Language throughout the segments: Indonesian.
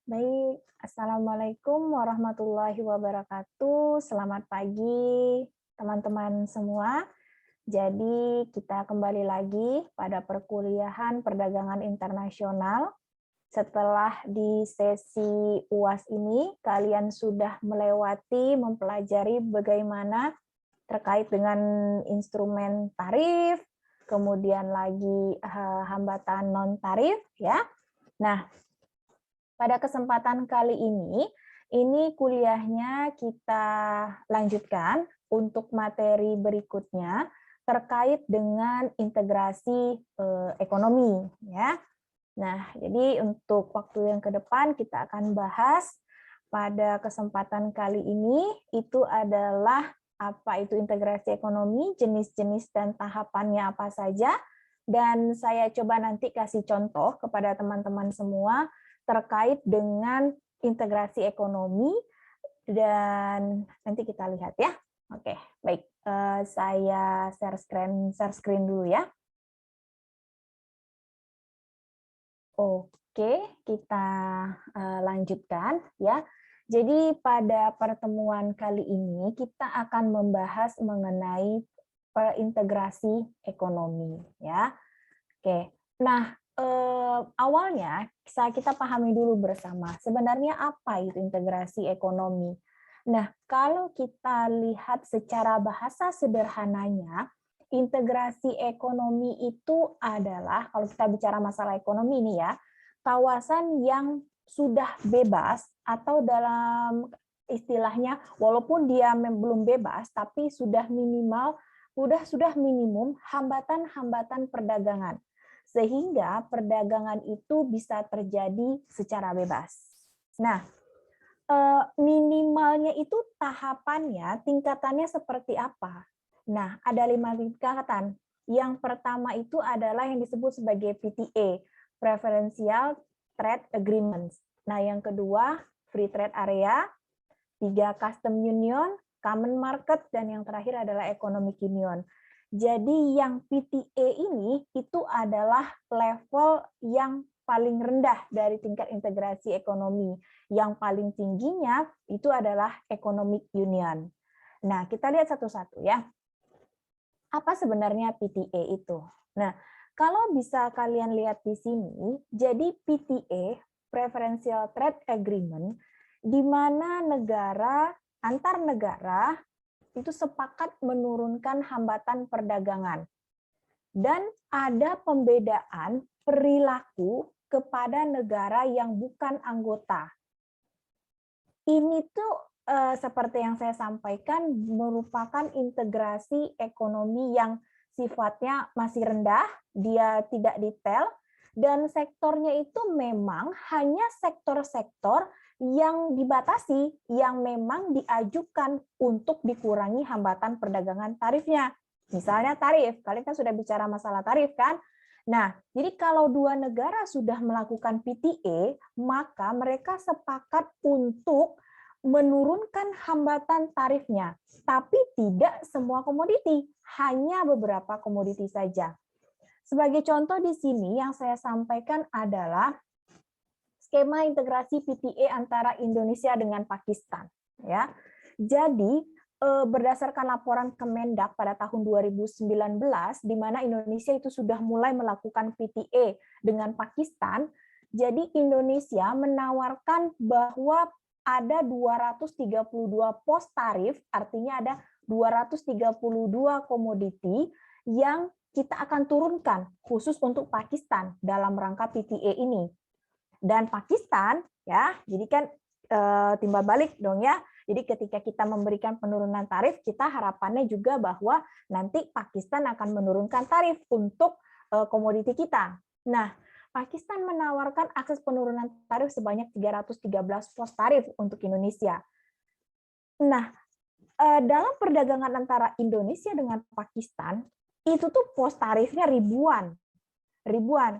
Baik, Assalamualaikum warahmatullahi wabarakatuh. Selamat pagi, teman-teman semua. Jadi, kita kembali lagi pada perkuliahan perdagangan internasional. Setelah di sesi UAS ini, kalian sudah mempelajari bagaimana terkait dengan instrumen tarif, kemudian lagi hambatan non-tarif, ya. Nah, pada kesempatan kali ini kuliahnya kita lanjutkan untuk materi berikutnya terkait dengan integrasi ekonomi, ya. Nah, jadi untuk waktu yang ke depan kita akan bahas pada kesempatan kali ini itu adalah apa itu integrasi ekonomi, jenis-jenis dan tahapannya apa saja, dan saya coba nanti kasih contoh kepada teman-teman semua terkait dengan integrasi ekonomi, dan nanti kita lihat ya. Oke, baik. Saya share screen dulu ya. Oke, kita lanjutkan ya. Jadi pada pertemuan kali ini kita akan membahas mengenai integrasi ekonomi ya. Oke. Nah, awalnya kita pahami dulu bersama sebenarnya apa itu integrasi ekonomi. Nah, kalau kita lihat secara bahasa sederhananya, integrasi ekonomi itu adalah, kalau kita bicara masalah ekonomi ini ya, kawasan yang sudah bebas atau dalam istilahnya walaupun dia belum bebas tapi sudah minimum hambatan-hambatan perdagangan sehingga perdagangan itu bisa terjadi secara bebas. Nah, minimalnya itu tahapannya, tingkatannya seperti apa? Nah, ada 5 tingkatan. Yang pertama itu adalah yang disebut sebagai PTA, Preferential Trade Agreements. Nah, yang kedua, Free Trade Area, 3 Custom Union, Common Market, dan yang terakhir adalah Economic Union. Jadi yang PTA ini itu adalah level yang paling rendah dari tingkat integrasi ekonomi. Yang paling tingginya itu adalah Economic Union. Nah, kita lihat satu-satu ya. Apa sebenarnya PTA itu? Nah, kalau bisa kalian lihat di sini, jadi PTA, Preferential Trade Agreement, di mana antar negara itu sepakat menurunkan hambatan perdagangan. Dan ada pembedaan perilaku kepada negara yang bukan anggota. Ini tuh seperti yang saya sampaikan merupakan integrasi ekonomi yang sifatnya masih rendah, dia tidak detail, dan sektornya itu memang hanya sektor-sektor yang dibatasi, yang memang diajukan untuk dikurangi hambatan perdagangan tarifnya. Misalnya tarif, kalian kan sudah bicara masalah tarif kan? Nah, jadi kalau dua negara sudah melakukan PTA, maka mereka sepakat untuk menurunkan hambatan tarifnya, tapi tidak semua komoditi, hanya beberapa komoditi saja. Sebagai contoh di sini yang saya sampaikan adalah skema integrasi PTA antara Indonesia dengan Pakistan. Ya, jadi berdasarkan laporan Kemendak pada tahun 2019, di mana Indonesia itu sudah mulai melakukan PTA dengan Pakistan, jadi Indonesia menawarkan bahwa ada 232 pos tarif, artinya ada 232 komoditi yang kita akan turunkan khusus untuk Pakistan dalam rangka PTA ini. Dan Pakistan, ya, jadi kan timbal balik dong ya. Jadi ketika kita memberikan penurunan tarif, kita harapannya juga bahwa nanti Pakistan akan menurunkan tarif untuk komoditi kita. Nah, Pakistan menawarkan akses penurunan tarif sebanyak 313 pos tarif untuk Indonesia. Nah, dalam perdagangan antara Indonesia dengan Pakistan, itu tuh pos tarifnya ribuan.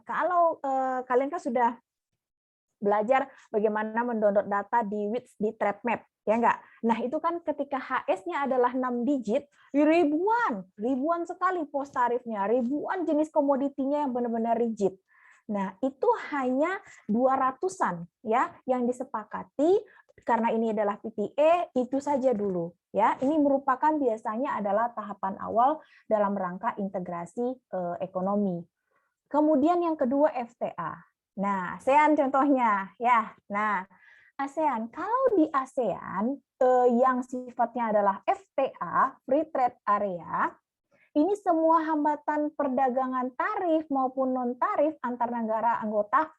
Kalau kalian kan sudah belajar bagaimana mendownload data di WITS di TrapMap, ya enggak? Nah, itu kan ketika HS-nya adalah 6 digit, ribuan sekali pos tarifnya, ribuan jenis komoditinya yang benar-benar rigid. Nah, itu hanya 200-an ya yang disepakati karena ini adalah PTA, itu saja dulu ya. Ini merupakan biasanya adalah tahapan awal dalam rangka integrasi ekonomi. Kemudian yang kedua FTA. Nah, ASEAN contohnya ya. Nah, ASEAN kalau di ASEAN yang sifatnya adalah FTA, Free Trade Area, ini semua hambatan perdagangan tarif maupun non tarif antar negara anggota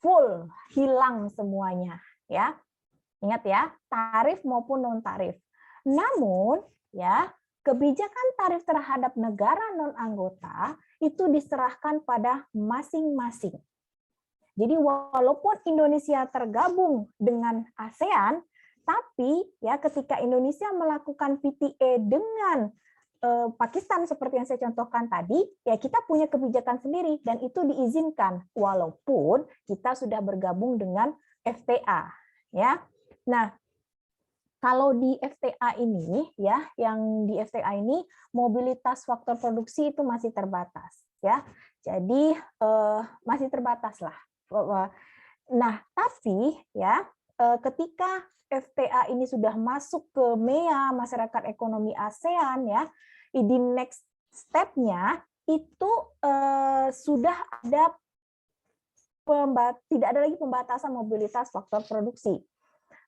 full hilang semuanya ya. Ingat ya, tarif maupun non tarif. Namun ya, kebijakan tarif terhadap negara non anggota itu diserahkan pada masing-masing. Jadi walaupun Indonesia tergabung dengan ASEAN, tapi ya ketika Indonesia melakukan PTA dengan Pakistan seperti yang saya contohkan tadi, ya kita punya kebijakan sendiri dan itu diizinkan walaupun kita sudah bergabung dengan FTA, ya. Nah, kalau di FTA ini, ya, yang di FTA ini mobilitas faktor produksi itu masih terbatas, ya. Jadi masih terbatas lah. Nah, tapi ya ketika FTA ini sudah masuk ke MEA, Masyarakat Ekonomi ASEAN, ya, di next step-nya itu sudah ada tidak ada lagi pembatasan mobilitas faktor produksi.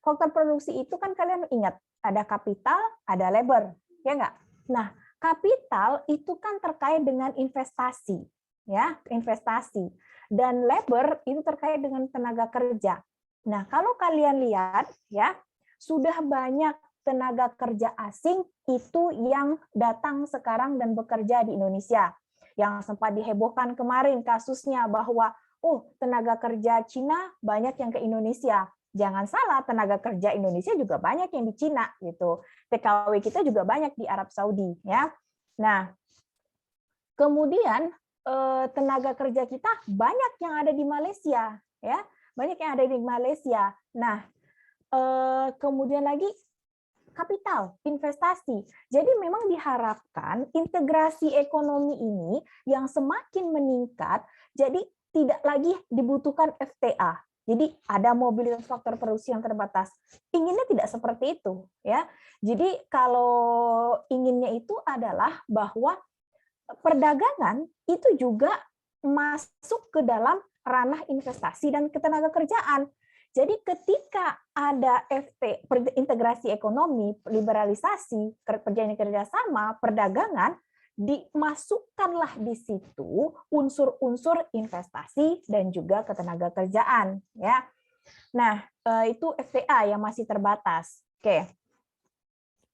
Faktor produksi itu kan kalian ingat, ada kapital, ada labor, ya nggak? Nah, kapital itu kan terkait dengan investasi, ya, investasi. Dan labor itu terkait dengan tenaga kerja. Nah, kalau kalian lihat, ya, sudah banyak tenaga kerja asing itu yang datang sekarang dan bekerja di Indonesia. Yang sempat dihebohkan kemarin kasusnya bahwa, oh, tenaga kerja Cina banyak yang ke Indonesia. Jangan salah, tenaga kerja Indonesia juga banyak yang di Cina gitu. TKW kita juga banyak di Arab Saudi, ya. Nah, kemudian tenaga kerja kita banyak yang ada di Malaysia, ya, banyak yang ada di Malaysia. Nah, kemudian lagi kapital, investasi. Jadi memang diharapkan integrasi ekonomi ini yang semakin meningkat, jadi tidak lagi dibutuhkan FTA. Jadi ada mobilitas faktor produksi yang terbatas. Inginnya tidak seperti itu, ya. Jadi kalau inginnya itu adalah bahwa perdagangan itu juga masuk ke dalam ranah investasi dan ketenagakerjaan. Jadi ketika ada integrasi ekonomi, liberalisasi, perjanjian kerjasama, perdagangan, dimasukkanlah di situ unsur-unsur investasi dan juga ketenagakerjaan. Ya. Nah, itu FTA yang masih terbatas. Oke.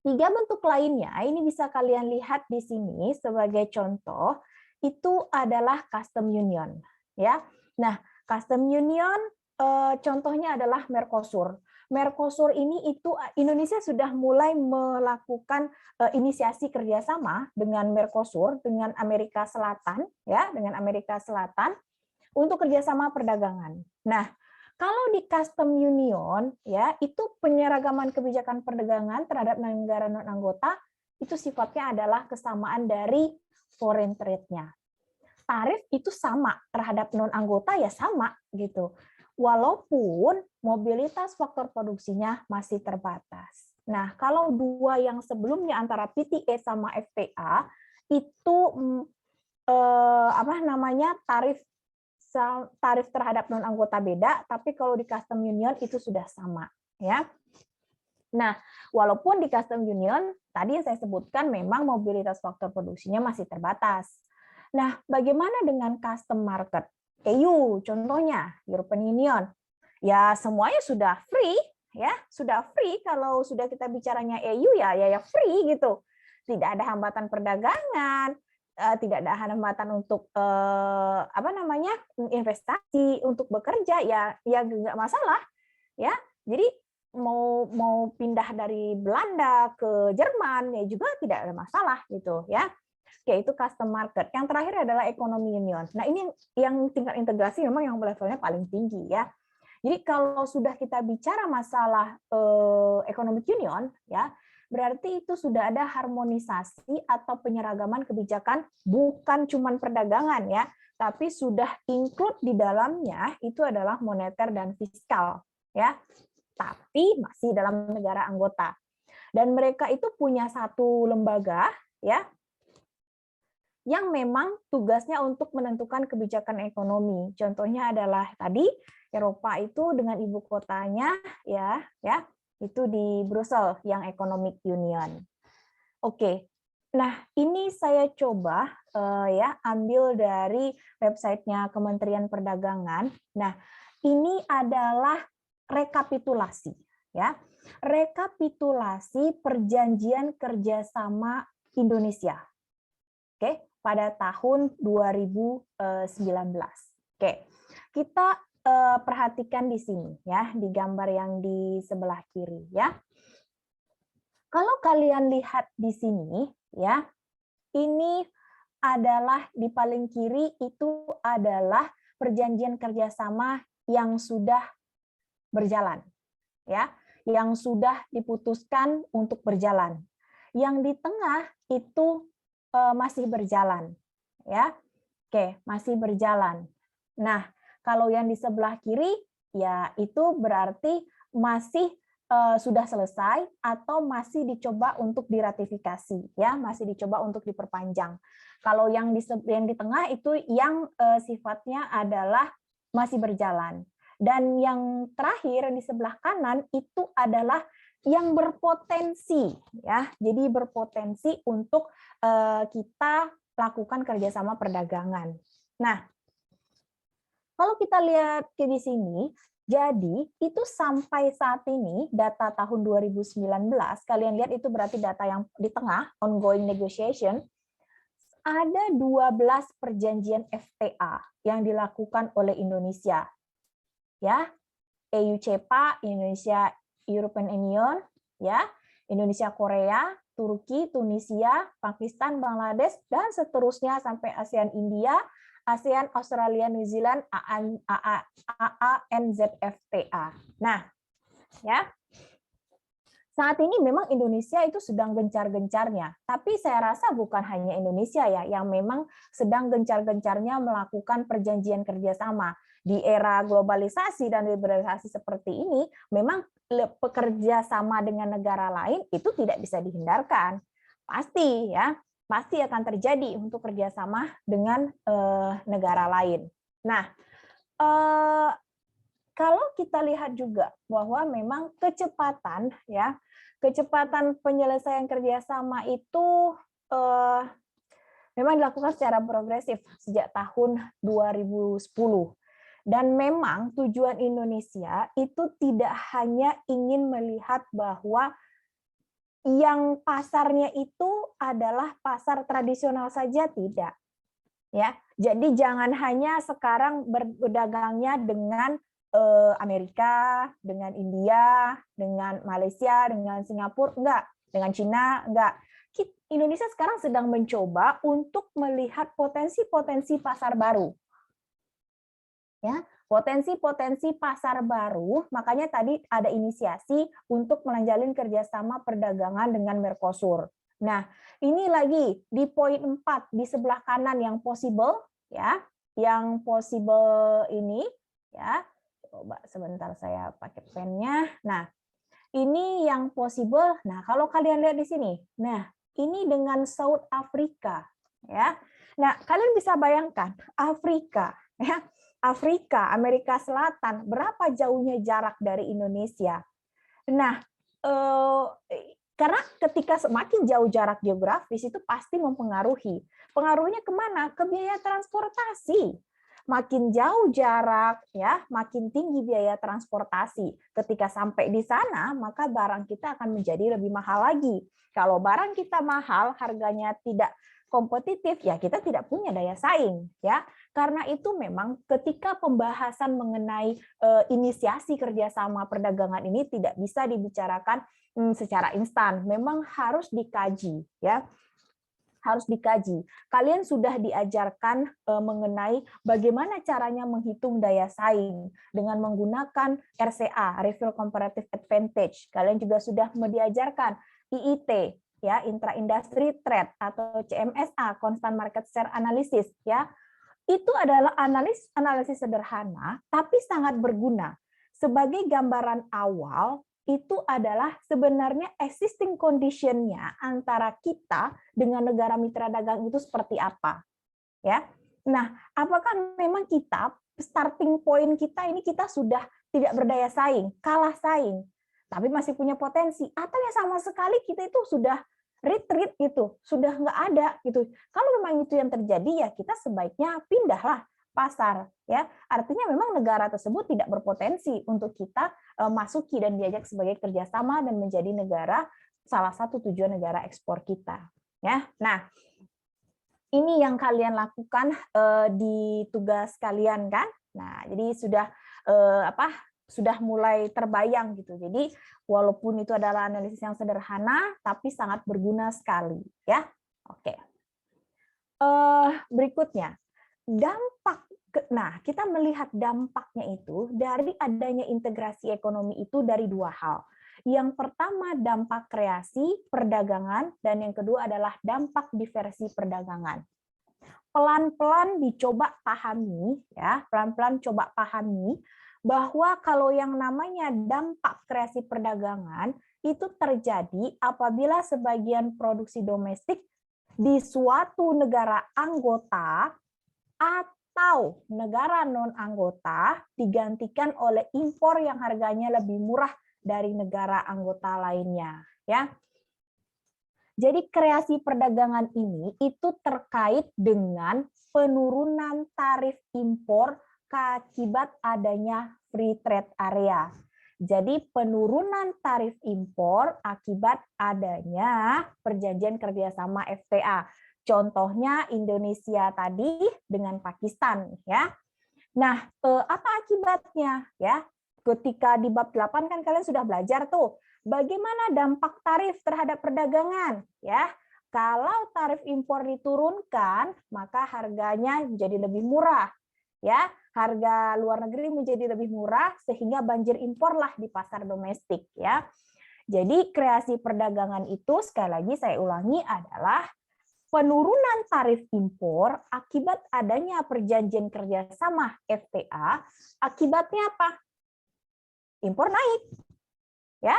3 bentuk lainnya, ini bisa kalian lihat di sini sebagai contoh, itu adalah custom union. Ya, nah custom union contohnya adalah Mercosur. Mercosur ini itu Indonesia sudah mulai melakukan inisiasi kerjasama dengan Mercosur, dengan Amerika Selatan, ya, dengan Amerika Selatan untuk kerjasama perdagangan. Nah, kalau di custom union, ya, itu penyeragaman kebijakan perdagangan terhadap negara non anggota itu sifatnya adalah kesamaan dari foreign trade-nya. Tarif itu sama terhadap non anggota ya sama gitu. Walaupun mobilitas faktor produksinya masih terbatas. Nah, kalau dua yang sebelumnya antara PTA sama FTA itu tarif terhadap non anggota beda, tapi kalau di custom union itu sudah sama, ya. Nah, walaupun di custom union tadi yang saya sebutkan memang mobilitas faktor produksinya masih terbatas. Nah, bagaimana dengan custom market? EU contohnya, European Union. Ya, semuanya sudah free, ya, sudah free kalau sudah kita bicaranya EU ya free gitu. Tidak ada hambatan perdagangan, tidak ada hambatan untuk investasi, untuk bekerja ya nggak masalah, ya. Jadi mau pindah dari Belanda ke Jerman ya juga tidak ada masalah gitu ya. Yaitu custom market. Yang terakhir adalah economy union. Nah, ini yang tingkat integrasi memang yang levelnya paling tinggi ya. Jadi kalau sudah kita bicara masalah economic union ya, berarti itu sudah ada harmonisasi atau penyeragaman kebijakan bukan cuma perdagangan ya, tapi sudah include di dalamnya itu adalah moneter dan fiskal, ya. Tapi masih dalam negara anggota. Dan mereka itu punya satu lembaga, ya, yang memang tugasnya untuk menentukan kebijakan ekonomi. Contohnya adalah tadi Eropa itu dengan ibu kotanya ya itu di Brussels yang Economic Union. Oke. Nah, ini saya coba ambil dari websitenya Kementerian Perdagangan. Nah, ini adalah rekapitulasi ya. Rekapitulasi perjanjian kerjasama Indonesia. Oke, pada tahun 2019. Oke. Kita perhatikan di sini ya, di gambar yang di sebelah kiri ya. Kalau kalian lihat di sini, ya, ini adalah di paling kiri itu adalah perjanjian kerjasama yang sudah berjalan, ya, yang sudah diputuskan untuk berjalan. Yang di tengah itu masih berjalan, ya, oke, masih berjalan. Nah, kalau yang di sebelah kiri, ya itu berarti masih sudah selesai atau masih dicoba untuk diratifikasi, ya, masih dicoba untuk diperpanjang. Kalau yang di tengah itu yang sifatnya adalah masih berjalan. Dan yang terakhir di sebelah kanan itu adalah yang berpotensi, ya. Jadi berpotensi untuk kita lakukan kerjasama perdagangan. Nah, kalau kita lihat di sini, jadi itu sampai saat ini data tahun 2019, kalian lihat itu berarti data yang di tengah, ongoing negotiation, ada 12 perjanjian FTA yang dilakukan oleh Indonesia. Ya, EU-CEPA, Indonesia European Union, ya, Indonesia Korea, Turki, Tunisia, Pakistan, Bangladesh, dan seterusnya sampai ASEAN India, ASEAN, Australia, New Zealand, ANZFTA. Nah, ya, saat ini memang Indonesia itu sedang gencar-gencarnya, tapi saya rasa bukan hanya Indonesia ya yang memang sedang gencar-gencarnya melakukan perjanjian kerjasama. Di era globalisasi dan liberalisasi seperti ini, memang pekerja sama dengan negara lain itu tidak bisa dihindarkan. Pasti ya, pasti akan terjadi untuk kerjasama dengan negara lain. Nah, kalau kita lihat juga bahwa memang kecepatan ya, kecepatan penyelesaian kerjasama itu memang dilakukan secara progresif sejak tahun 2010. Dan memang tujuan Indonesia itu tidak hanya ingin melihat bahwa yang pasarnya itu adalah pasar tradisional saja, tidak. Ya, jadi jangan hanya sekarang berdagangnya dengan Amerika, dengan India, dengan Malaysia, dengan Singapura, enggak, dengan Cina, enggak. Indonesia sekarang sedang mencoba untuk melihat potensi-potensi pasar baru. Ya, potensi-potensi pasar baru, makanya tadi ada inisiasi untuk menjalin kerjasama perdagangan dengan Mercosur. Nah, ini lagi di poin 4 di sebelah kanan yang possible, ya, yang possible ini, ya. Coba sebentar saya pakai pennya. Nah, ini yang possible. Nah, kalau kalian lihat di sini, nah ini dengan South Africa, ya. Nah, kalian bisa bayangkan Afrika, ya. Afrika, Amerika Selatan, berapa jauhnya jarak dari Indonesia? Nah, karena ketika semakin jauh jarak geografis itu pasti mempengaruhi. Pengaruhnya kemana? Ke biaya transportasi. Makin jauh jarak, ya, makin tinggi biaya transportasi. Ketika sampai di sana, maka barang kita akan menjadi lebih mahal lagi. Kalau barang kita mahal, harganya tidak kompetitif, ya kita tidak punya daya saing, ya. Karena itu memang ketika pembahasan mengenai inisiasi kerjasama perdagangan ini tidak bisa dibicarakan secara instan, memang harus dikaji, ya. Harus dikaji. Kalian sudah diajarkan mengenai bagaimana caranya menghitung daya saing dengan menggunakan RCA, Reveal Comparative Advantage. Kalian juga sudah diajarkan IIT, ya, Intra Industry Trade, atau CMSA, Constant Market Share Analysis, ya. Itu adalah analisis sederhana, tapi sangat berguna. Sebagai gambaran awal, itu adalah sebenarnya existing condition-nya antara kita dengan negara mitra dagang itu seperti apa. Ya. Nah, apakah memang kita, starting point kita ini kita sudah tidak berdaya saing, kalah saing, tapi masih punya potensi, atau ya sama sekali kita itu sudah retreat gitu, sudah nggak ada gitu. Kalau memang itu yang terjadi, ya kita sebaiknya pindahlah pasar, ya. Artinya memang negara tersebut tidak berpotensi untuk kita masuki dan diajak sebagai kerjasama dan menjadi negara salah satu tujuan negara ekspor kita, ya. Nah, ini yang kalian lakukan di tugas kalian kan. Nah, jadi sudah mulai terbayang gitu. Jadi walaupun itu adalah analisis yang sederhana, tapi sangat berguna sekali, ya. Oke. Berikutnya, dampak. Nah, kita melihat dampaknya itu dari adanya integrasi ekonomi itu dari dua hal. Yang pertama dampak kreasi perdagangan, dan yang kedua adalah dampak diversi perdagangan. Pelan-pelan dicoba pahami, ya, pelan-pelan coba pahami bahwa kalau yang namanya dampak kreasi perdagangan itu terjadi apabila sebagian produksi domestik di suatu negara anggota atau negara non-anggota digantikan oleh impor yang harganya lebih murah dari negara anggota lainnya, ya. Jadi kreasi perdagangan ini itu terkait dengan penurunan tarif impor akibat adanya free trade area. Jadi penurunan tarif impor akibat adanya perjanjian kerjasama FTA. Contohnya Indonesia tadi dengan Pakistan, ya. Nah, apa akibatnya, ya? Ketika di bab 8 kan kalian sudah belajar tuh bagaimana dampak tarif terhadap perdagangan, ya. Kalau tarif impor diturunkan, maka harganya menjadi lebih murah, ya. Harga luar negeri menjadi lebih murah sehingga banjir imporlah di pasar domestik, ya. Jadi kreasi perdagangan itu sekali lagi saya ulangi adalah penurunan tarif impor akibat adanya perjanjian kerjasama FTA. Akibatnya apa? Impor naik, ya.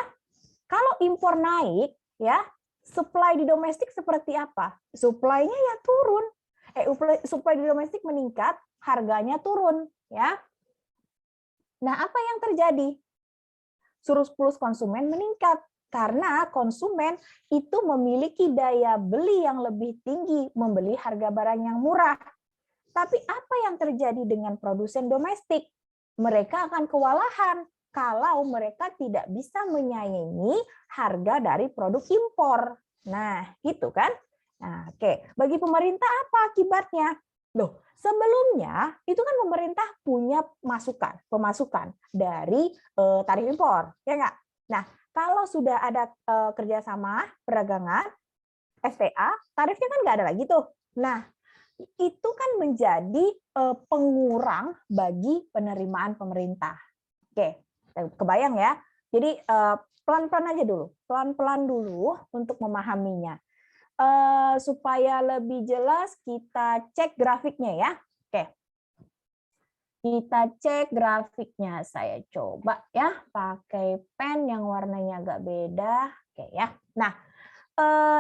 Kalau impor naik, ya, supply di domestik seperti apa? Supply-nya ya turun. Supply di domestik meningkat, harganya turun, ya. Nah, apa yang terjadi? Surplus konsumen meningkat karena konsumen itu memiliki daya beli yang lebih tinggi, membeli harga barang yang murah. Tapi apa yang terjadi dengan produsen domestik? Mereka akan kewalahan kalau mereka tidak bisa menyaingi harga dari produk impor. Nah, gitu kan? Nah, oke. Bagi pemerintah apa akibatnya? Loh, sebelumnya itu kan pemerintah punya pemasukan dari tarif impor, ya nggak? Nah, kalau sudah ada kerjasama perdagangan FTA, tarifnya kan nggak ada lagi tuh. Nah, itu kan menjadi pengurang bagi penerimaan pemerintah. Oke, kebayang ya. Jadi pelan-pelan aja dulu, pelan-pelan dulu untuk memahaminya. Supaya lebih jelas kita cek grafiknya ya. Oke. Kita cek grafiknya. Saya coba ya pakai pen yang warnanya agak beda. Oke ya. Nah,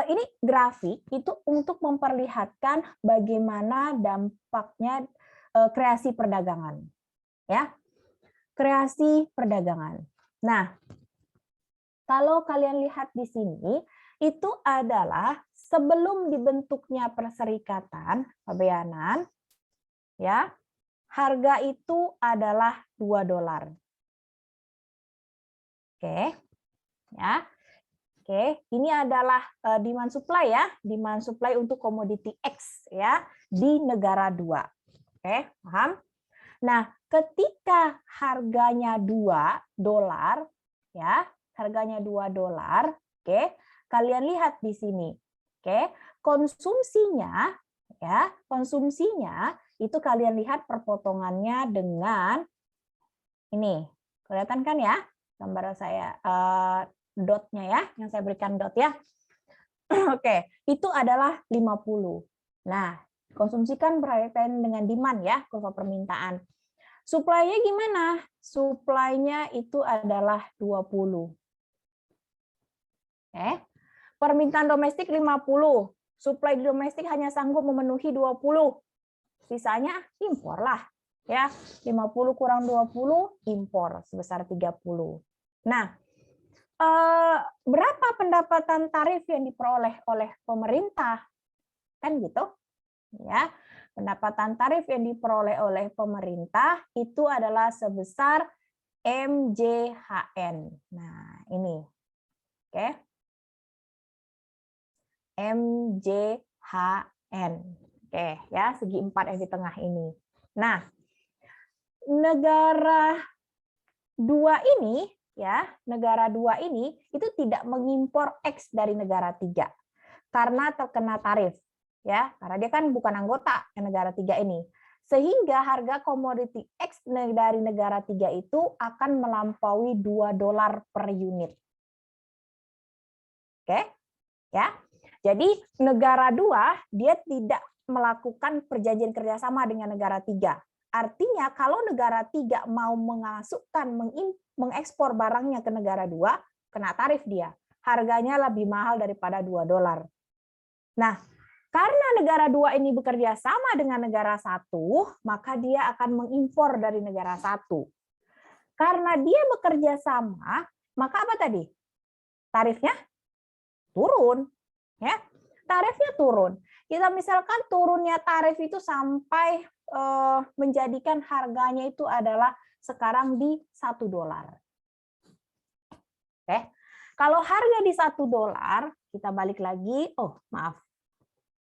ini grafik itu untuk memperlihatkan bagaimana dampaknya kreasi perdagangan. Ya. Kreasi perdagangan. Nah, kalau kalian lihat di sini itu adalah sebelum dibentuknya perserikatan pabeanan, ya, harga itu adalah $2. Oke, ya, oke, ini adalah demand supply ya, demand supply untuk komoditi X ya di negara 2. Oke, paham? Nah, ketika harganya $2, ya, harganya $2, oke. Kalian lihat di sini. Oke, konsumsinya ya, konsumsinya itu kalian lihat perpotongannya dengan ini. Kelihatan kan ya? Gambar saya dotnya ya, yang saya berikan dot ya. Oke, itu adalah 50. Nah, Konsumsi kan berkaitan dengan demand ya, kurva permintaan. Supply-nya gimana? Supply-nya itu adalah 20. Permintaan domestik 50. Supply di domestik hanya sanggup memenuhi 20. Sisanya impor lah. Ya, 50 kurang 20 impor sebesar 30. Nah, berapa pendapatan tarif yang diperoleh oleh pemerintah? Kan gitu. Ya, pendapatan tarif yang diperoleh oleh pemerintah itu adalah sebesar MJHN. Nah, ini. Oke. MJHN. Oke, ya, segi 4 yang di tengah ini. Nah, negara 2 ini ya, negara 2 ini itu tidak mengimpor X dari negara 3 karena terkena tarif. Ya, karena dia kan bukan anggota negara 3 ini. Sehingga harga komoditi X dari negara 3 itu akan melampaui $2 per unit. Oke? Ya. Jadi negara 2 dia tidak melakukan perjanjian kerjasama dengan negara 3. Artinya kalau negara 3 mau memasukkan, mengekspor barangnya ke negara 2, kena tarif dia. Harganya lebih mahal daripada $2. Nah, karena negara 2 ini bekerja sama dengan negara 1, maka dia akan mengimpor dari negara 1. Karena dia bekerja sama, maka apa tadi? Tarifnya turun. Ya, tarifnya turun. Kita misalkan turunnya tarif itu sampai menjadikan harganya itu adalah sekarang di $1. Oke. Kalau harga di $1, kita balik lagi. Oh, maaf.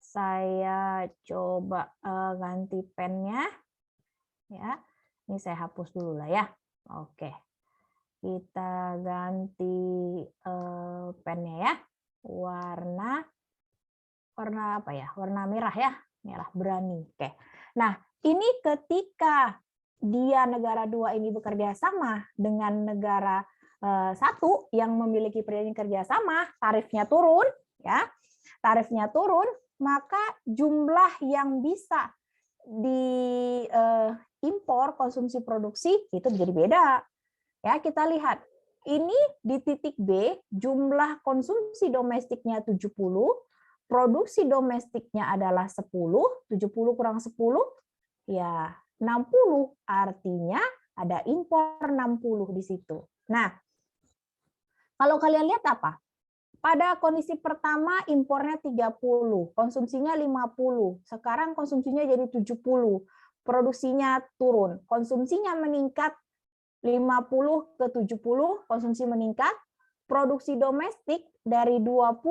Saya coba ganti pennya. Ya. Ini saya hapus dulu lah ya. Oke. Kita ganti pennya ya. Warna apa ya? Warna merah ya. Merah berani. Oke. Nah, ini ketika dia negara 2 ini bekerja sama dengan negara 1 yang memiliki perjanjian kerjasama, tarifnya turun, ya. Tarifnya turun, maka jumlah yang bisa diimpor konsumsi produksi itu menjadi beda. Ya, kita lihat. Ini di titik B jumlah konsumsi domestiknya 70, produksi domestiknya adalah 10, 70 kurang 10 ya 60. Artinya ada impor 60 di situ. Nah, kalau kalian lihat apa? Pada kondisi pertama impornya 30, konsumsinya 50. Sekarang konsumsinya jadi 70. Produksinya turun, konsumsinya meningkat 50 ke 70, konsumsi meningkat. Produksi domestik dari 20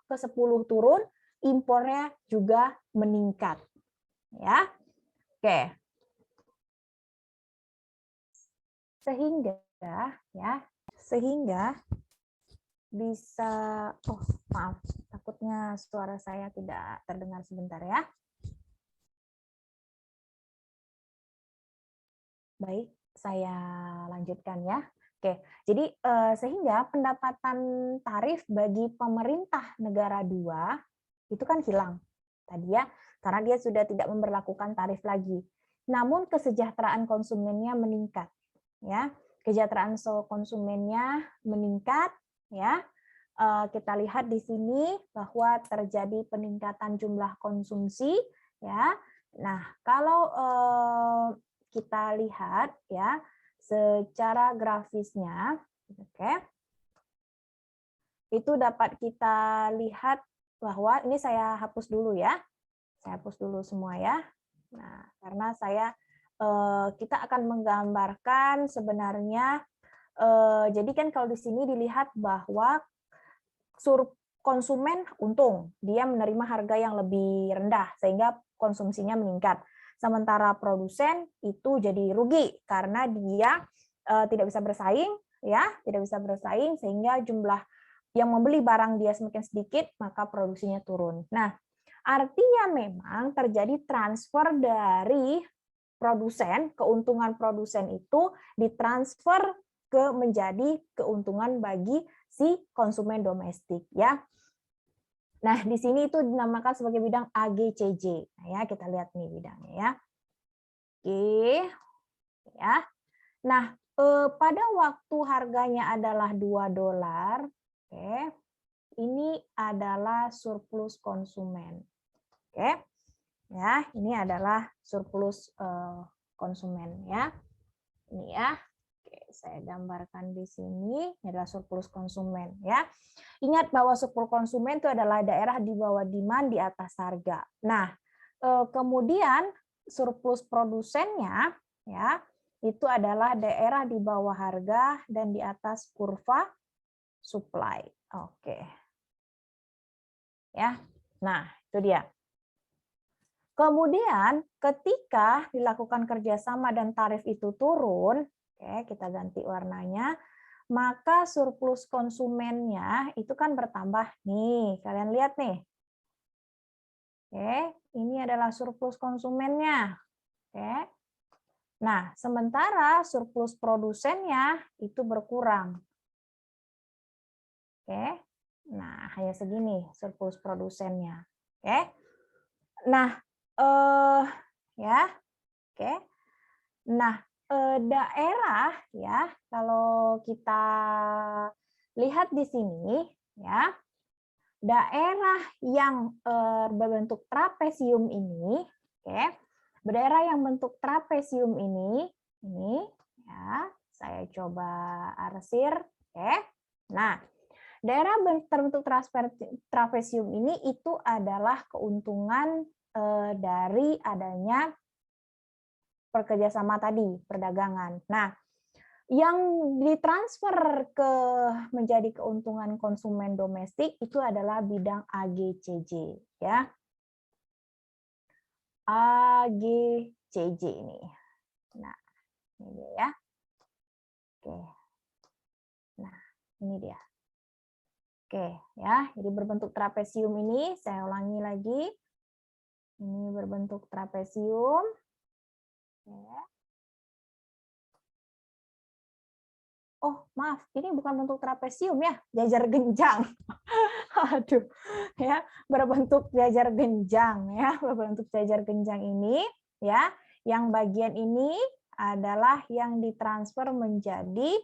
ke 10 turun, impornya juga meningkat. Ya. Oke. Sehingga bisa, oh maaf, takutnya suara saya tidak terdengar sebentar ya. Baik, saya lanjutkan ya. Oke, jadi sehingga pendapatan tarif bagi pemerintah negara 2 itu kan hilang tadi ya, karena dia sudah tidak memberlakukan tarif lagi. Namun kesejahteraan konsumennya meningkat, ya. Kesejahteraan konsumennya meningkat, ya. Kita lihat di sini bahwa terjadi peningkatan jumlah konsumsi, ya. Nah, kalau kita lihat ya secara grafisnya, oke. Itu dapat kita lihat bahwa ini saya hapus dulu ya. Saya hapus dulu semua ya. Nah, karena kita akan menggambarkan sebenarnya jadi kan kalau di sini dilihat bahwa konsumen untung, dia menerima harga yang lebih rendah sehingga konsumsinya meningkat. Sementara produsen itu jadi rugi karena dia tidak bisa bersaing, ya, tidak bisa bersaing sehingga jumlah yang membeli barang dia semakin sedikit, maka produksinya turun. Nah, artinya memang terjadi transfer dari produsen, keuntungan produsen itu ditransfer menjadi keuntungan bagi si konsumen domestik, ya. Nah, di sini itu dinamakan sebagai bidang AGCJ. Nah, ya, kita lihat nih bidangnya ya. Oke, ya. Nah, pada waktu harganya adalah $2, oke, ini adalah surplus konsumen. Oke, ya, ini adalah surplus konsumen ya. Ini ya. Oke, saya gambarkan di sini. Ini adalah surplus konsumen ya. Ingat bahwa surplus konsumen itu adalah daerah di bawah demand di atas harga. Nah, kemudian surplus produsennya ya itu adalah daerah di bawah harga dan di atas kurva supply. Oke. Ya. Nah, itu dia. Kemudian ketika dilakukan kerjasama dan tarif itu turun, oke, kita ganti warnanya, maka surplus konsumennya itu kan bertambah nih. Kalian lihat nih. Oke, ini adalah surplus konsumennya. Oke. Nah, sementara surplus produsennya itu berkurang. Oke. Nah, hanya segini surplus produsennya. Oke. Nah, ya. Oke. Nah, daerah ya, kalau kita lihat di sini ya, daerah yang berbentuk trapesium ini, oke, daerah yang bentuk trapesium ini ya, saya coba arsir, oke. Nah, daerah terbentuk trapesium ini itu adalah keuntungan dari adanya kerjasama tadi, perdagangan. Nah, yang ditransfer menjadi keuntungan konsumen domestik itu adalah bidang AGCJ ya. AGCJ ini. Nah, ini dia ya. Oke. Nah, ini dia. Oke, ya. Jadi berbentuk trapesium ini, saya ulangi lagi. Ini berbentuk trapesium. Ya. Oh, maaf, ini bukan bentuk trapesium ya, jajar genjang. Aduh, ya, berbentuk jajar genjang ya, berbentuk jajar genjang ini ya, yang bagian ini adalah yang ditransfer menjadi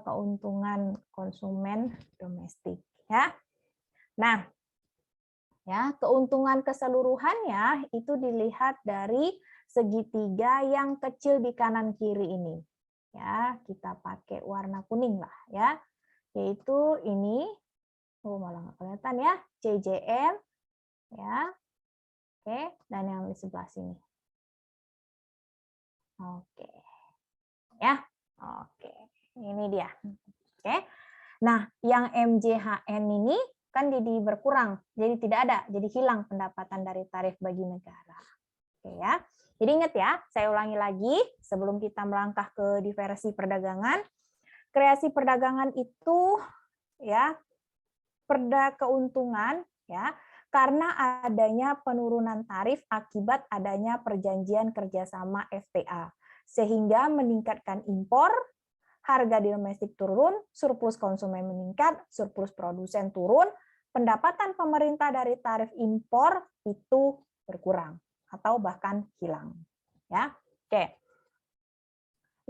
keuntungan konsumen domestik ya. Nah, ya, keuntungan keseluruhannya itu dilihat dari segitiga yang kecil di kanan kiri ini. Ya, kita pakai warna kuning lah ya. Yaitu ini, oh malah nggak kelihatan ya, CJM ya. Oke, dan yang di sebelah sini. Oke. Ya. Oke. Ini dia. Oke. Nah, yang MJHN ini kan jadi berkurang, jadi tidak ada, jadi hilang pendapatan dari tarif bagi negara. Oke ya. Jadi ingat ya, saya ulangi lagi sebelum kita melangkah ke diversi perdagangan. Kreasi perdagangan itu ya keuntungan ya karena adanya penurunan tarif akibat adanya perjanjian kerjasama FTA sehingga meningkatkan impor, harga di domestik turun, surplus konsumen meningkat, surplus produsen turun, pendapatan pemerintah dari tarif impor itu berkurang atau bahkan hilang. Ya, oke.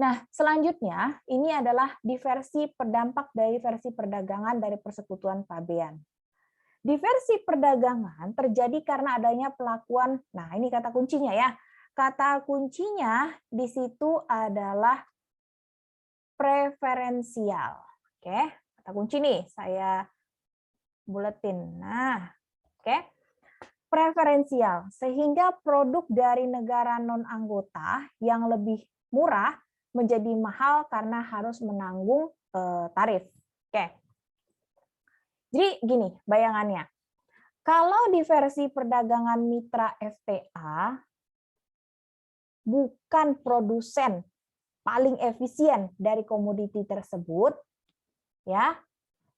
Nah, selanjutnya ini adalah diversi dampak dari diversi perdagangan dari Persekutuan Pabean. Diversi perdagangan terjadi karena adanya pelakuan, nah ini kata kuncinya ya. Kata kuncinya di situ adalah preferensial. Oke, kata kunci nih saya buletin. Nah, oke. Preferensial, sehingga produk dari negara non-anggota yang lebih murah menjadi mahal karena harus menanggung tarif. Oke. Jadi gini bayangannya. Kalau di versi perdagangan mitra FTA bukan produsen paling efisien dari komoditi tersebut ya.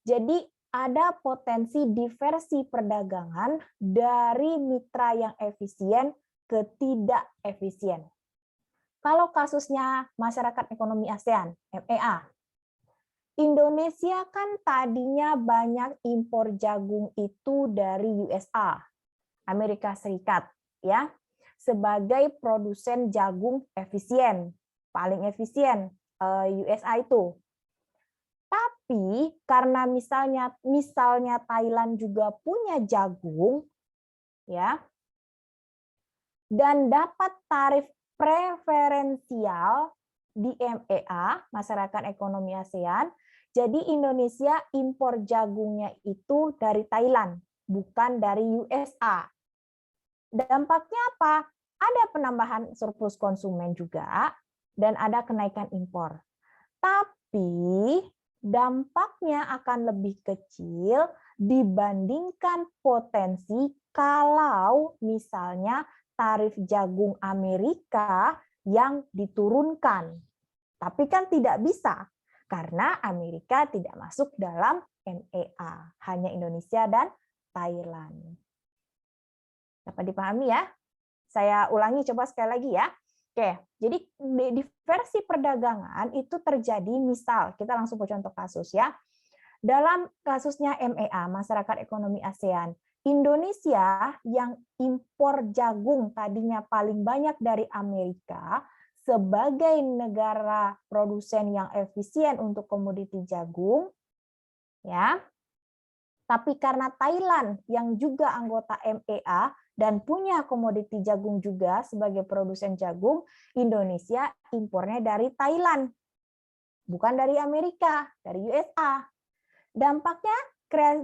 Jadi ada potensi diversi perdagangan dari mitra yang efisien ke tidak efisien. Kalau kasusnya Masyarakat Ekonomi ASEAN, MEA, Indonesia kan tadinya banyak impor jagung itu dari USA, Amerika Serikat, ya, sebagai produsen jagung efisien, paling efisien USA itu. Tapi karena misalnya Thailand juga punya jagung, ya, dan dapat tarif preferensial di MEA, Masyarakat Ekonomi ASEAN, jadi Indonesia impor jagungnya itu dari Thailand, bukan dari USA. Dampaknya apa? Ada penambahan surplus konsumen juga, dan ada kenaikan impor. Tapi dampaknya akan lebih kecil dibandingkan potensi kalau misalnya tarif jagung Amerika yang diturunkan. Tapi kan tidak bisa, karena Amerika tidak masuk dalam MEA, hanya Indonesia dan Thailand. Dapat dipahami ya? Saya ulangi coba sekali lagi ya. Oke, jadi di versi perdagangan itu terjadi, misal kita langsung ke contoh kasus ya. Dalam kasusnya MEA, Masyarakat Ekonomi ASEAN, Indonesia yang impor jagung tadinya paling banyak dari Amerika sebagai negara produsen yang efisien untuk komoditi jagung, ya. Tapi karena Thailand yang juga anggota MEA dan punya komoditi jagung juga sebagai produsen jagung, Indonesia impornya dari Thailand, bukan dari Amerika, dari USA. Dampaknya dampak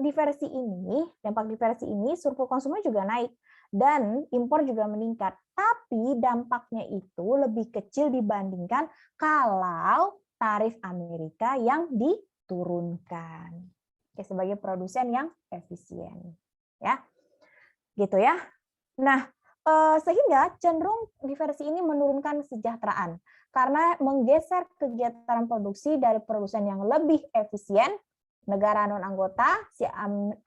di versi ini surplus konsumen juga naik dan impor juga meningkat. Tapi dampaknya itu lebih kecil dibandingkan kalau tarif Amerika yang diturunkan. Oke, sebagai produsen yang efisien, ya, gitu ya. Nah, sehingga cenderung di versi ini menurunkan kesejahteraan karena menggeser kegiatan produksi dari produsen yang lebih efisien, negara non anggota si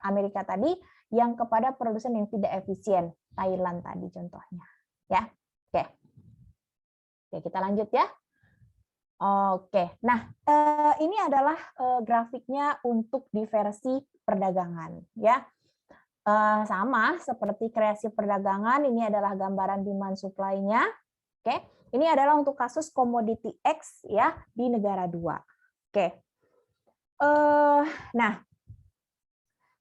Amerika tadi, yang kepada produsen yang tidak efisien, Thailand tadi contohnya, ya. Oke, kita lanjut ya. Oke, nah ini adalah grafiknya untuk di versi perdagangan, ya. Sama seperti kreasi perdagangan, ini adalah gambaran demand supply-nya. Oke, ini adalah untuk kasus komoditi X ya di negara 2. Oke. Nah,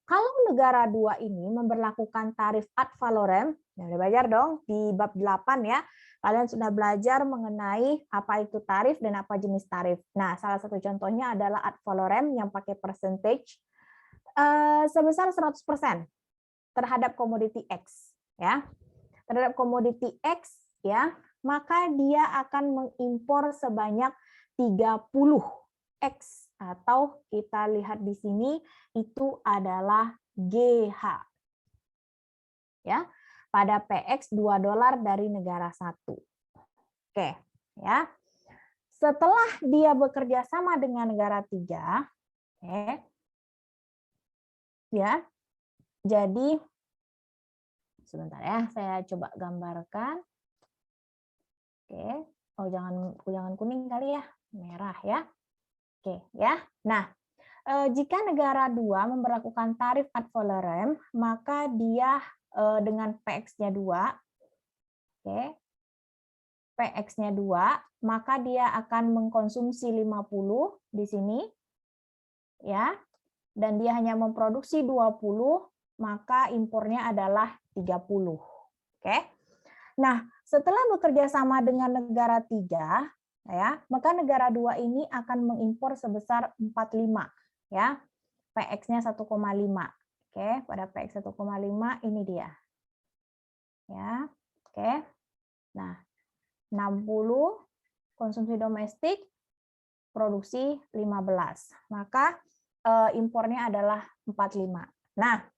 kalau negara 2 ini memberlakukan tarif ad valorem, ya udah belajar dong di bab 8 ya. Kalian sudah belajar mengenai apa itu tarif dan apa jenis tarif. Nah, salah satu contohnya adalah ad valorem yang pakai percentage sebesar 100% terhadap komoditi X, ya. Terhadap komoditi X, ya, maka dia akan mengimpor sebanyak 30 X, atau kita lihat di sini itu adalah GH. Ya, pada PX $2 dari negara 1. Oke, ya. Setelah dia bekerja sama dengan negara 3, oke. Ya. Jadi sebentar ya, saya coba gambarkan. Oke. Oh, jangan kuning kali ya, merah ya. Oke, ya. Nah, jika negara 2 memberlakukan tarif ad valorem, maka dia dengan PX-nya 2, oke, PX-nya 2, maka dia akan mengkonsumsi 50 di sini, ya, dan dia hanya memproduksi 20, maka impornya adalah 30. Oke. Nah, setelah bekerja sama dengan negara 3, ya, maka negara 2 ini akan mengimpor sebesar 45, ya. PX-nya 1,5. Oke, pada PX 1,5 ini dia. Ya. Oke. Nah, 60 konsumsi domestik, produksi 15. Maka impornya adalah 45. Nah,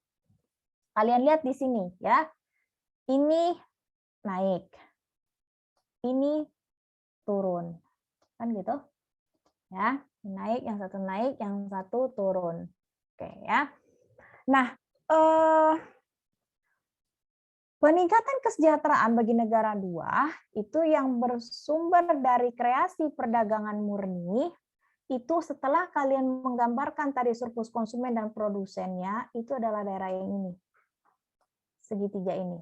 kalian lihat di sini ya. Ini naik. Ini turun. Kan gitu? Ya, naik, yang satu naik, yang satu turun. Oke ya. Nah, peningkatan kesejahteraan bagi negara 2 itu yang bersumber dari kreasi perdagangan murni itu setelah kalian menggambarkan tadi surplus konsumen dan produsennya, itu adalah daerah yang ini. Segitiga ini.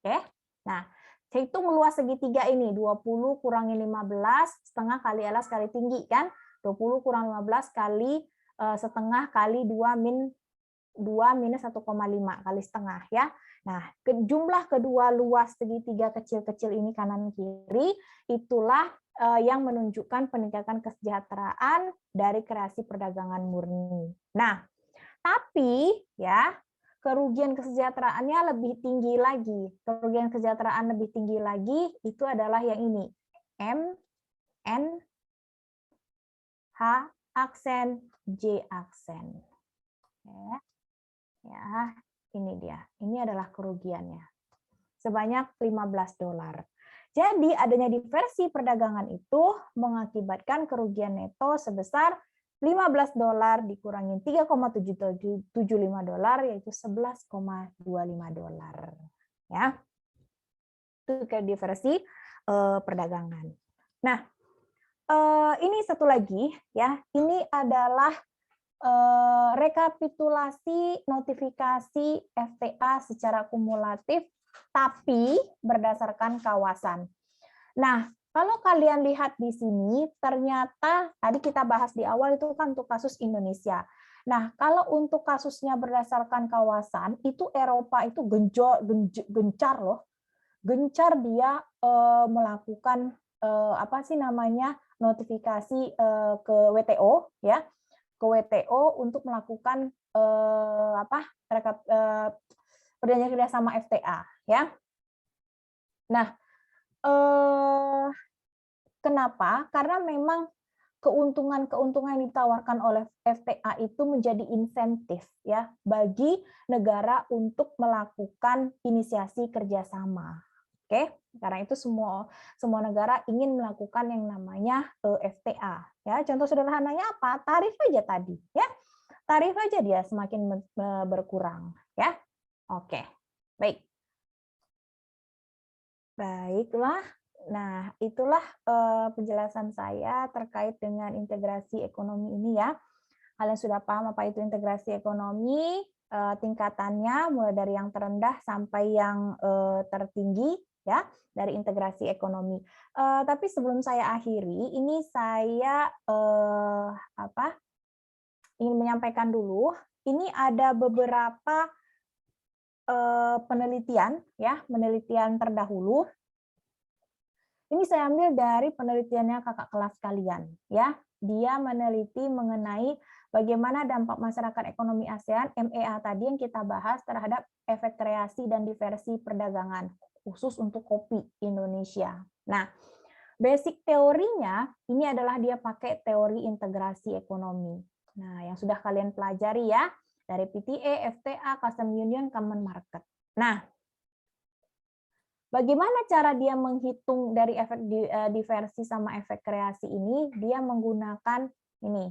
Oke. Nah, hitung luas segitiga ini, 20 kurangi 15, setengah kali alas kali tinggi, kan? 20 kurang 15 kali setengah kali 2 minus 1,5 kali setengah, ya. Nah, jumlah kedua luas segitiga kecil-kecil ini kanan kiri, itulah yang menunjukkan peningkatan kesejahteraan dari kreasi perdagangan murni. Nah, tapi ya kerugian kesejahteraannya lebih tinggi lagi. Kerugian kesejahteraan lebih tinggi lagi itu adalah yang ini. M, N, H aksen, J aksen. Ya, ini dia. Ini adalah kerugiannya. Sebanyak $15. Jadi adanya diversi perdagangan itu mengakibatkan kerugian neto sebesar $15 dikurangi $3,75 yaitu $11,25. Ya. Itu ke diversi perdagangan. Nah, ini satu lagi ya. Ini adalah rekapitulasi notifikasi FTA secara kumulatif tapi berdasarkan kawasan. Nah, kalau kalian lihat di sini, ternyata tadi kita bahas di awal itu kan untuk kasus Indonesia. Nah, kalau untuk kasusnya berdasarkan kawasan, itu Eropa itu gencar loh. Gencar dia melakukan apa sih namanya notifikasi ke WTO ya, ke WTO untuk melakukan perjanjian kerjasama FTA ya. Nah, kenapa? Karena memang keuntungan-keuntungan yang ditawarkan oleh FTA itu menjadi insentif ya bagi negara untuk melakukan inisiasi kerjasama. Oke, karena itu semua negara ingin melakukan yang namanya FTA. Ya, contoh sederhananya apa? Tarif aja tadi, ya. Tarif aja dia semakin berkurang, ya. Oke, baik. Baiklah. Nah, itulah penjelasan saya terkait dengan integrasi ekonomi ini ya. Kalian sudah paham apa itu integrasi ekonomi, tingkatannya mulai dari yang terendah sampai yang tertinggi ya dari integrasi ekonomi. Tapi sebelum saya akhiri, ini saya ingin menyampaikan dulu. Ini ada beberapa penelitian ya, penelitian terdahulu. Ini saya ambil dari penelitiannya kakak kelas kalian ya. Dia meneliti mengenai bagaimana dampak masyarakat ekonomi ASEAN MEA tadi yang kita bahas terhadap efek kreasi dan diversi perdagangan khusus untuk kopi Indonesia. Nah, basic teorinya ini adalah dia pakai teori integrasi ekonomi. Nah, yang sudah kalian pelajari ya dari PTA, FTA, Custom Union, Common Market. Nah, bagaimana cara dia menghitung dari efek diversi sama efek kreasi ini? Dia menggunakan ini,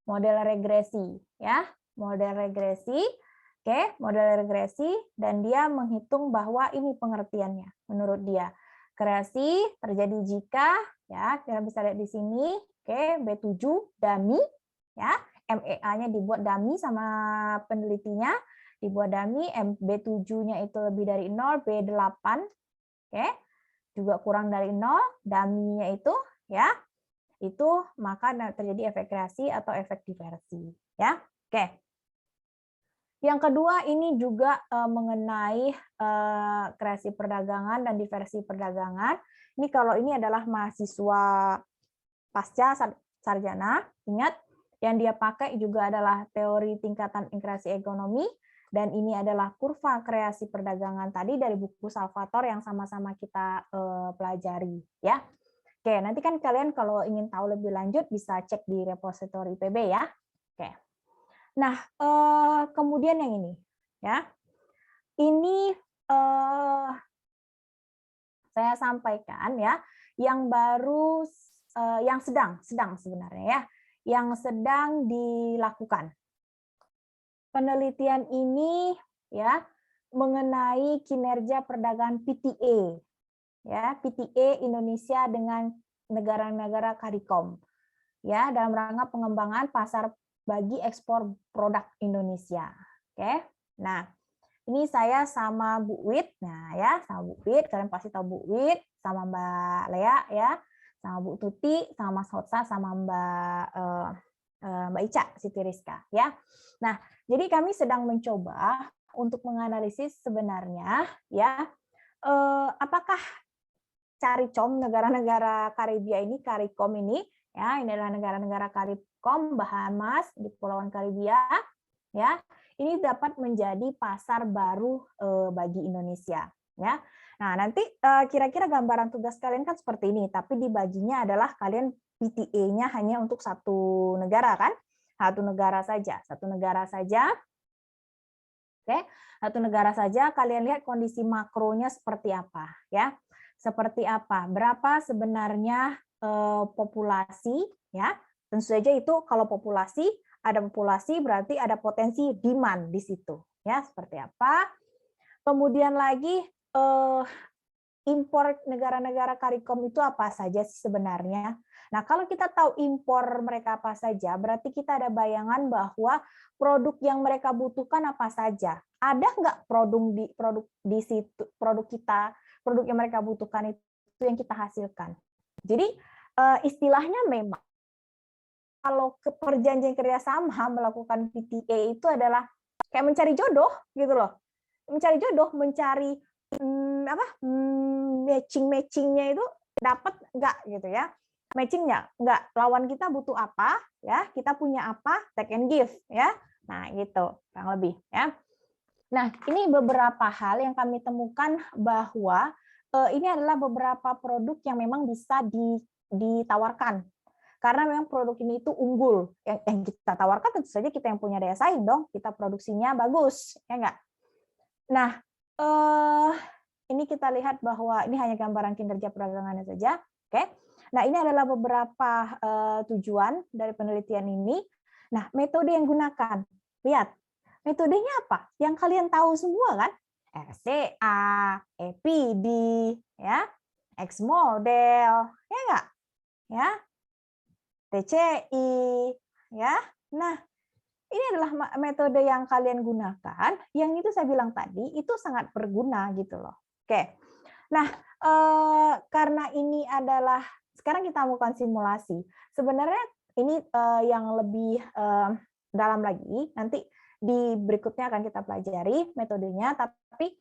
model regresi. Ya, model regresi. Oke, model regresi. Dan dia menghitung bahwa ini pengertiannya menurut dia. Kreasi terjadi jika, ya kita bisa lihat di sini, oke, B7, dummy. Ya, MEA-nya dibuat dummy sama penelitinya. Dibuat dummy, B7-nya itu lebih dari 0, B8, oke, juga kurang dari 0, dummy-nya itu, ya, itu maka terjadi efek kreasi atau efek diversi, ya, oke. Yang kedua ini juga mengenai kreasi perdagangan dan diversi perdagangan. Ini kalau ini adalah mahasiswa pasca sarjana, ingat yang dia pakai juga adalah teori tingkatan integrasi ekonomi, dan ini adalah kurva kreasi perdagangan tadi dari buku Salvatore yang sama-sama kita pelajari ya. Oke, nanti kan kalian kalau ingin tahu lebih lanjut bisa cek di repositori PB ya. Oke. Nah, kemudian yang ini ya. Ini saya sampaikan ya, yang baru yang sedang sebenarnya ya, yang sedang dilakukan. Penelitian ini ya mengenai kinerja perdagangan PTA ya, PTA Indonesia dengan negara-negara CARICOM. ya dalam rangka pengembangan pasar bagi ekspor produk Indonesia. Oke. Nah, ini saya sama Bu Wit. Nah, ya, sama Bu Wit, kalian pasti tahu Bu Wit, sama Mbak Lea ya, sama Bu Tuti, sama Mas Hotsa, sama Mbak Ica Siti Rizka ya. Nah, jadi kami sedang mencoba untuk menganalisis sebenarnya ya apakah CARICOM negara-negara Karibia ini, CARICOM ini ya, ini adalah negara-negara CARICOM, Bahamas di Kepulauan Karibia ya. Ini dapat menjadi pasar baru bagi Indonesia ya. Nah, nanti kira-kira gambaran tugas kalian kan seperti ini, tapi dibaginya adalah kalian PTA-nya hanya untuk satu negara kan? Satu negara saja, satu negara saja. Oke, satu negara saja. Kalian lihat kondisi makronya seperti apa ya? Seperti apa? Berapa sebenarnya populasi ya? Tentu saja itu kalau populasi, ada populasi berarti ada potensi demand di situ ya, seperti apa? Kemudian lagi impor negara-negara CARICOM itu apa saja sih sebenarnya? Nah, kalau kita tahu impor mereka apa saja, berarti kita ada bayangan bahwa produk yang mereka butuhkan apa saja. Ada nggak produk di situ, produk yang mereka butuhkan itu yang kita hasilkan. Jadi istilahnya memang kalau ke perjanjian kerjasama melakukan PTA itu adalah kayak mencari jodoh gitu loh. Mencari jodoh, mencari matchingnya itu dapat nggak gitu ya, matchingnya nggak, lawan kita butuh apa ya, kita punya apa, take and give ya. Nah gitu kurang lebih ya. Nah ini beberapa hal yang kami temukan bahwa ini adalah beberapa produk yang memang bisa ditawarkan karena memang produk ini itu unggul, yang kita tawarkan tentu saja kita yang punya daya saing dong, kita produksinya bagus ya nggak. Nah ini kita lihat bahwa ini hanya gambaran kinerja perdagangannya saja. Oke. Nah, ini adalah beberapa tujuan dari penelitian ini. Nah, metode yang gunakan. Lihat, metodenya apa? Yang kalian tahu semua kan? RCA, EPD, ya, X model, ya enggak? Ya. TCI, ya. Nah, ini adalah metode yang kalian gunakan, yang itu saya bilang tadi, itu sangat berguna gitu loh. Oke, nah karena ini adalah, sekarang kita lakukan simulasi. Sebenarnya ini yang lebih dalam lagi, nanti di berikutnya akan kita pelajari metodenya, tapi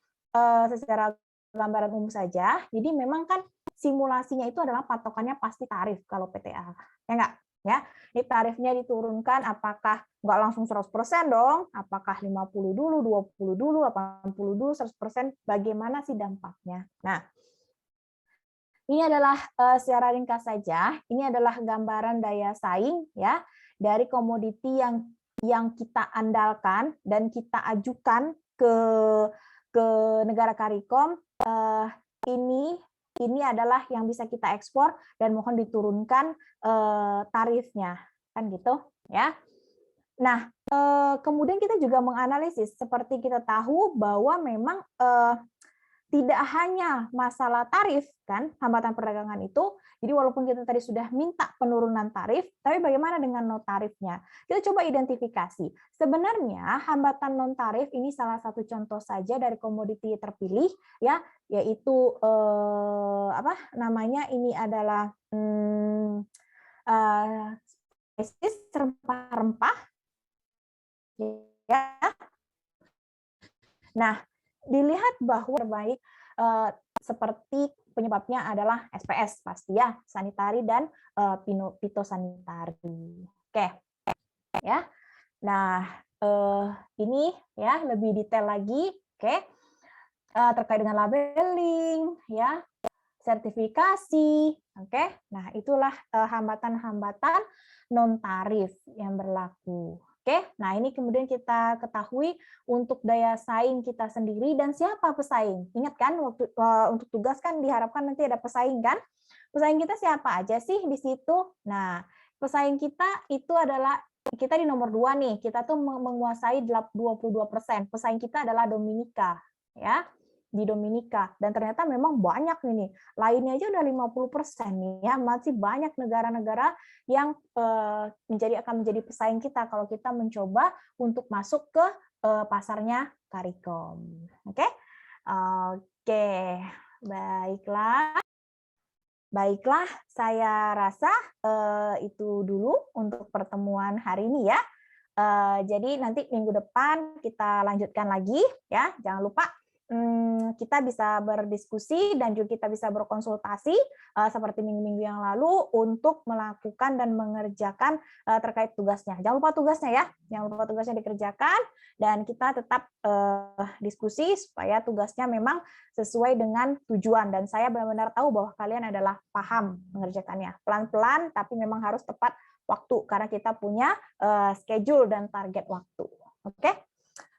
secara gambaran umum saja. Jadi memang kan simulasinya itu adalah patokannya pasti tarif kalau PTA, ya enggak? Ya, ini tarifnya diturunkan, apakah nggak langsung 100% dong, apakah 50 dulu, 20 dulu, 80 dulu, 100%, bagaimana sih dampaknya. Nah, ini adalah secara ringkas saja, ini adalah gambaran daya saing ya dari komoditi yang kita andalkan dan kita ajukan ke negara CARICOM. Ini adalah yang bisa kita ekspor dan mohon diturunkan tarifnya, kan gitu ya. Nah, kemudian kita juga menganalisis, seperti kita tahu bahwa memang tidak hanya masalah tarif kan, hambatan perdagangan itu. Jadi walaupun kita tadi sudah minta penurunan tarif, tapi bagaimana dengan non tarifnya? Kita coba identifikasi. Sebenarnya hambatan non tarif ini salah satu contoh saja dari komoditi terpilih ya, yaitu apa namanya? Ini adalah spesies rempah-rempah ya. Nah, dilihat bahwa terbaik seperti penyebabnya adalah SPS pasti ya, sanitari dan fitosanitari. Oke. Ya. Nah, ini ya lebih detail lagi, oke. Terkait dengan labeling ya, sertifikasi, oke. Nah, itulah hambatan-hambatan non tarif yang berlaku. Oke, nah ini kemudian kita ketahui untuk daya saing kita sendiri dan siapa pesaing. Ingat kan waktu untuk tugas kan diharapkan nanti ada pesaing kan? Pesaing kita siapa aja sih di situ? Nah, pesaing kita itu adalah kita di nomor 2 nih. Kita tuh menguasai 22%. Pesaing kita adalah Dominika, ya. di Dominika. Dan ternyata memang banyak ini. Lainnya aja udah 50% nih ya. Masih banyak negara-negara yang akan menjadi pesaing kita kalau kita mencoba untuk masuk ke pasarnya CARICOM. Oke? Oke. Baiklah. Baiklah, saya rasa itu dulu untuk pertemuan hari ini ya. Jadi nanti minggu depan kita lanjutkan lagi ya. Jangan lupa kita bisa berdiskusi dan juga kita bisa berkonsultasi seperti minggu-minggu yang lalu untuk melakukan dan mengerjakan terkait tugasnya. Jangan lupa tugasnya ya. Jangan lupa tugasnya dikerjakan dan kita tetap diskusi supaya tugasnya memang sesuai dengan tujuan dan saya benar-benar tahu bahwa kalian adalah paham mengerjakannya. Pelan-pelan tapi memang harus tepat waktu karena kita punya schedule dan target waktu. Oke?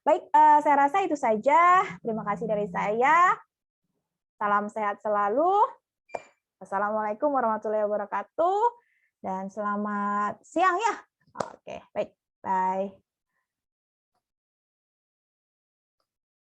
Baik, saya rasa itu saja. Terima kasih dari saya. Salam sehat selalu. Wassalamualaikum warahmatullahi wabarakatuh dan selamat siang ya. Oke, baik. Bye.